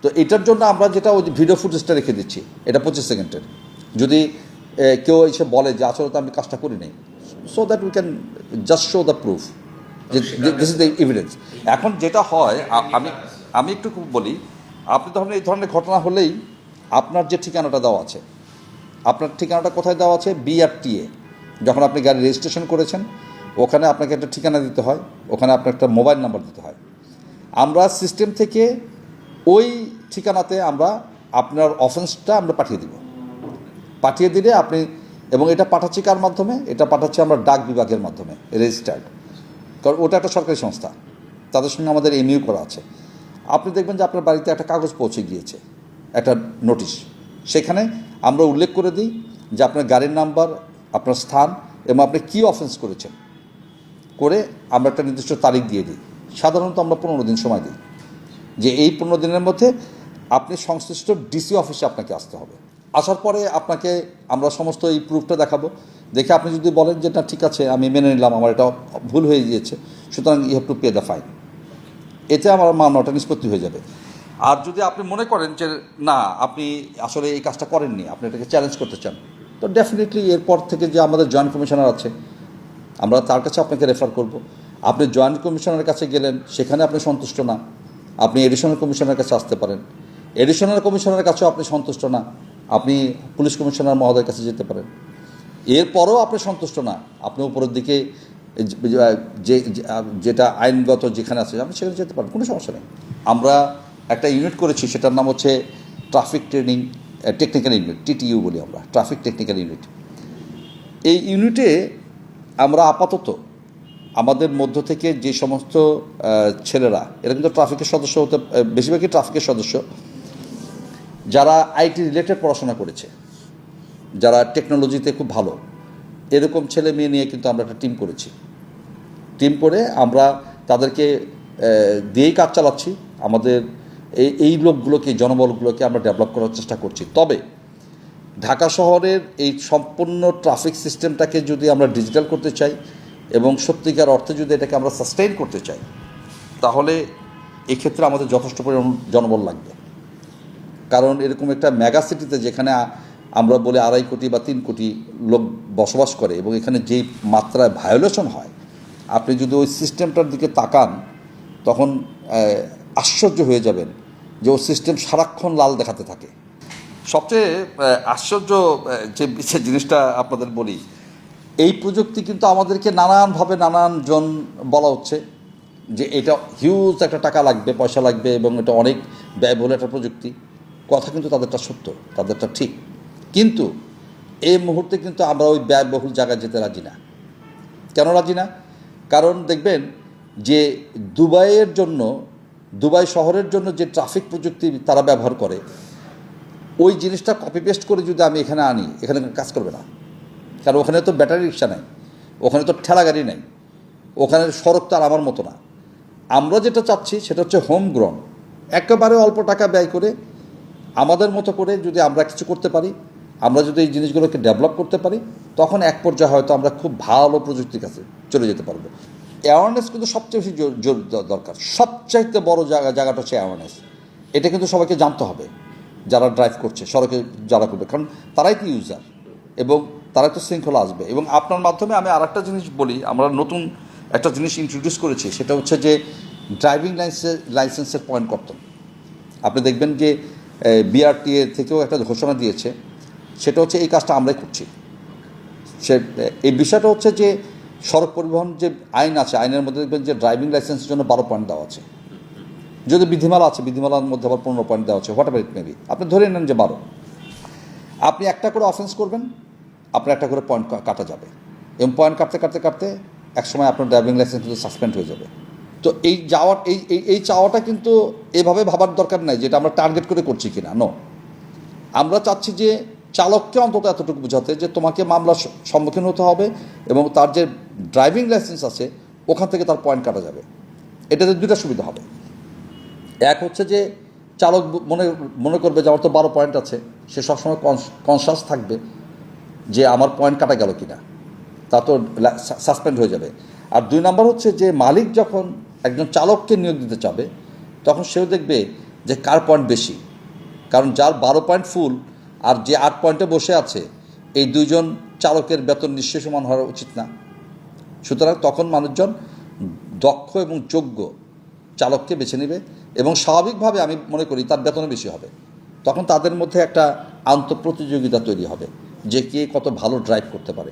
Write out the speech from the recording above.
তো এটার জন্য আমরা যেটা ওই ভিডিও ফুটেজটা রেখে দিচ্ছি, এটা 25 সেকেন্ডের। যদি কেউ এসে বলে যে আসলে তো আমি কাজটা করি নাই, so that we can just show the proof যে দিস ইজ দ্য এভিডেন্স। এখন যেটা হয়, আমি একটু বলি, আপনি ধরেন এই ধরনের ঘটনা হলেই আপনার যে ঠিকানাটা দেওয়া আছে, আপনার ঠিকানাটা কোথায় দেওয়া আছে? BRTA। যখন আপনি গাড়ি রেজিস্ট্রেশন করেছেন ওখানে আপনাকে একটা ঠিকানা দিতে হয়, ওখানে আপনার একটা মোবাইল নাম্বার দিতে হয়। আমরা সিস্টেম থেকে ওই ঠিকানাতে আমরা আপনার অফেন্সটা আমরা পাঠিয়ে দিলে আপনি, এবং এটা পাঠাচ্ছি কার মাধ্যমে? এটা পাঠাচ্ছি আমরা ডাক বিভাগের মাধ্যমে, রেজিস্টার্ড। কারণ ওটা একটা সরকারি সংস্থা, তাদের সঙ্গে আমাদের MOU করা আছে। আপনি দেখবেন যে আপনার বাড়িতে একটা কাগজ পৌঁছে গিয়েছে, একটা নোটিশ। সেখানে আমরা উল্লেখ করে দিই যে আপনার গাড়ির নাম্বার, আপনার স্থান এবং আপনি কী অফেন্স করেছেন, করে আমরা একটা নির্দিষ্ট তারিখ দিয়ে দিই। সাধারণত আমরা 15 দিন সময় দিই, যে এই 15 দিনের মধ্যে আপনি সংশ্লিষ্ট DC অফিসে আপনাকে আসতে হবে। আসার পরে আপনাকে আমরা সমস্ত এই প্রুফটা দেখাবো। দেখে আপনি যদি বলেন যে না ঠিক আছে, আমি মেনে নিলাম, আমার এটা ভুল হয়ে গিয়েছে, সুতরাং you have to pay the fine, এতে আমার মামলাটা নিষ্পত্তি হয়ে যাবে। আর যদি আপনি মনে করেন যে না, আপনি আসলে এই কাজটা করেননি, আপনি এটাকে চ্যালেঞ্জ করতে চান, তো ডেফিনেটলি এরপর থেকে যে আমাদের জয়েন্ট কমিশনার আছে, আমরা তার কাছে আপনাকে রেফার করব। আপনি জয়েন্ট কমিশনারের কাছে গেলেন, সেখানে আপনি সন্তুষ্ট না, আপনি এডিশনাল কমিশনারের কাছে আসতে পারেন। এডিশনাল কমিশনারের কাছেও আপনি সন্তুষ্ট না, আপনি পুলিশ কমিশনার মহোদয়ের কাছে যেতে পারেন। এরপরেও আপনি সন্তুষ্ট না, আপনি উপরের দিকে যেটা আইনগত যেখানে আছে আপনি সেখানে যেতে পারেন, কোনো সমস্যা নেই। আমরা একটা ইউনিট করেছি, সেটার নাম হচ্ছে traffic training technical unit, TTU বলি আমরা, ট্রাফিক টেকনিক্যাল ইউনিট। এই ইউনিটে আমরা আপাতত আমাদের মধ্য থেকে যে সমস্ত ছেলেরা, এরা কিন্তু ট্রাফিকের সদস্য হতে, বেশিরভাগই ট্রাফিকের সদস্য, যারা IT রিলেটেড পড়াশোনা করেছে, যারা টেকনোলজিতে খুব ভালো, এরকম ছেলে মেয়ে নিয়ে কিন্তু আমরা একটা টিম করেছি। টিম করে আমরা তাদেরকে দিয়েই কাজ চালাচ্ছি। আমাদের এই লোকগুলোকে, জনবলগুলোকে আমরা ডেভেলপ করার চেষ্টা করছি। তবে ঢাকা শহরের এই সম্পূর্ণ ট্রাফিক সিস্টেমটাকে যদি আমরা ডিজিটাল করতে চাই এবং সত্যিকার অর্থে যদি এটাকে আমরা সাস্টেইন করতে চাই, তাহলে এক্ষেত্রে আমাদের যথেষ্ট পরিমাণ জনবল লাগবে। কারণ এরকম একটা মেগা সিটিতে, যেখানে আমরা বলি 2.5 কোটি বা 3 কোটি লোক বসবাস করে, এবং এখানে যেই মাত্রায় ভায়োলেশন হয়, আপনি যদি ওই সিস্টেমটার দিকে তাকান তখন আশ্চর্য হয়ে যাবেন যে ওই সিস্টেম সারাক্ষণ লাল দেখাতে থাকে। সবচেয়ে আশ্চর্য যে জিনিসটা আপনাদের বলি, এই প্রযুক্তি কিন্তু আমাদেরকে নানানভাবে নানানজন বলা হচ্ছে যে এটা হিউজ একটা টাকা লাগবে, পয়সা লাগবে, এবং এটা অনেক ব্যয়বহুল একটা প্রযুক্তি। কথা কিন্তু তাদেরটা সত্য, তাদেরটা ঠিক, কিন্তু এই মুহূর্তে কিন্তু আমরা ওই ব্যয়বহুল জায়গায় যেতে রাজি না। কেন রাজি না? কারণ দেখবেন যে দুবাই শহরের জন্য যে ট্রাফিক প্রযুক্তি তারা ব্যবহার করে, ওই জিনিসটা কপি পেস্ট করে যদি আমি এখানে আনি, এখানে কাজ করবে না। কারণ ওখানে তো ব্যাটারি রিক্সা নেই, ওখানে তো ঠেলা গাড়ি নেই, ওখানে সড়ক তো আর আমার মতো না। আমরা যেটা চাচ্ছি সেটা হচ্ছে হোম গ্রন, একেবারে অল্প টাকা ব্যয় করে আমাদের মতো করে যদি আমরা কিছু করতে পারি, আমরা যদি এই জিনিসগুলোকে ডেভেলপ করতে পারি, তখন এক পর্যায়ে হয়তো আমরা খুব ভালো প্রযুক্তির কাছে চলে যেতে পারবো। অ্যাওয়ারনেস কিন্তু সবচেয়ে বেশি দরকার। সবচাইতে বড় জায়গাটা হচ্ছে অ্যাওয়ারনেস। এটা কিন্তু সবাইকে জানতে হবে, যারা ড্রাইভ করছে, সড়কে যারা করবে, কারণ তারাই তো ইউজার এবং তারাই তো শৃঙ্খলা আসবে। এবং আপনার মাধ্যমে আমি আর একটা জিনিস বলি, আমরা নতুন একটা জিনিস ইন্ট্রোডিউস করেছি, সেটা হচ্ছে যে ড্রাইভিং লাইসেন্সের পয়েন্ট কর্তন। আপনি দেখবেন যে BRTA থেকেও একটা ঘোষণা দিয়েছে, সেটা হচ্ছে এই কাজটা আমরাই করছি। এই বিষয়টা হচ্ছে যে সড়ক পরিবহন যে আইন আছে, আইনের মধ্যে দেখবেন যে ড্রাইভিং লাইসেন্সের জন্য 12 পয়েন্ট দেওয়া আছে। যদি বিধিমালা আছে, বিধিমালার মধ্যে আবার 15 পয়েন্ট দেওয়া আছে, হোয়াট এভার ইট মেবি, আপনি ধরে নেন যে 12। আপনি একটা করে অফেন্স করবেন, আপনার একটা করে পয়েন্ট কাটা যাবে, এবং পয়েন্ট কাটতে একসময় আপনার ড্রাইভিং লাইসেন্স কিন্তু সাসপেন্ড হয়ে যাবে। তো এই চাওয়াটা কিন্তু এভাবে ভাবার দরকার নাই যেটা আমরা টার্গেট করে করছি কিনা। নো, আমরা চাচ্ছি যে চালককে অন্তত এতটুকু বোঝাতে যে তোমাকে মামলার সম্মুখীন হতে হবে, এবং তার যে ড্রাইভিং লাইসেন্স আছে ওখান থেকে তার পয়েন্ট কাটা যাবে। এটাতে দুটো সুবিধা হবে। এক হচ্ছে যে চালক মনে করবে যে আমার তো 12 পয়েন্ট আছে, সে সবসময় কনসাস থাকবে যে আমার পয়েন্ট কাটা গেল কিনা, তা তো সাসপেন্ড হয়ে যাবে। আর 2 নম্বর হচ্ছে যে মালিক যখন একজন চালককে নিয়োগ দিতে চাবে, তখন সেও দেখবে যে কার পয়েন্ট বেশি। কারণ যার 12 পয়েন্ট ফুল আর যে 8 পয়েন্টে বসে আছে, এই দুইজন চালকের বেতন নিশ্চয়ই সমান হওয়া উচিত না। সুতরাং তখন মানুষজন দক্ষ এবং যোগ্য চালককে বেছে নেবে এবং স্বাভাবিকভাবে আমি মনে করি তার বেতনও বেশি হবে। তখন তাদের মধ্যে একটা আন্তঃপ্রতিযোগিতা তৈরি হবে যে কে কত ভালো ড্রাইভ করতে পারে।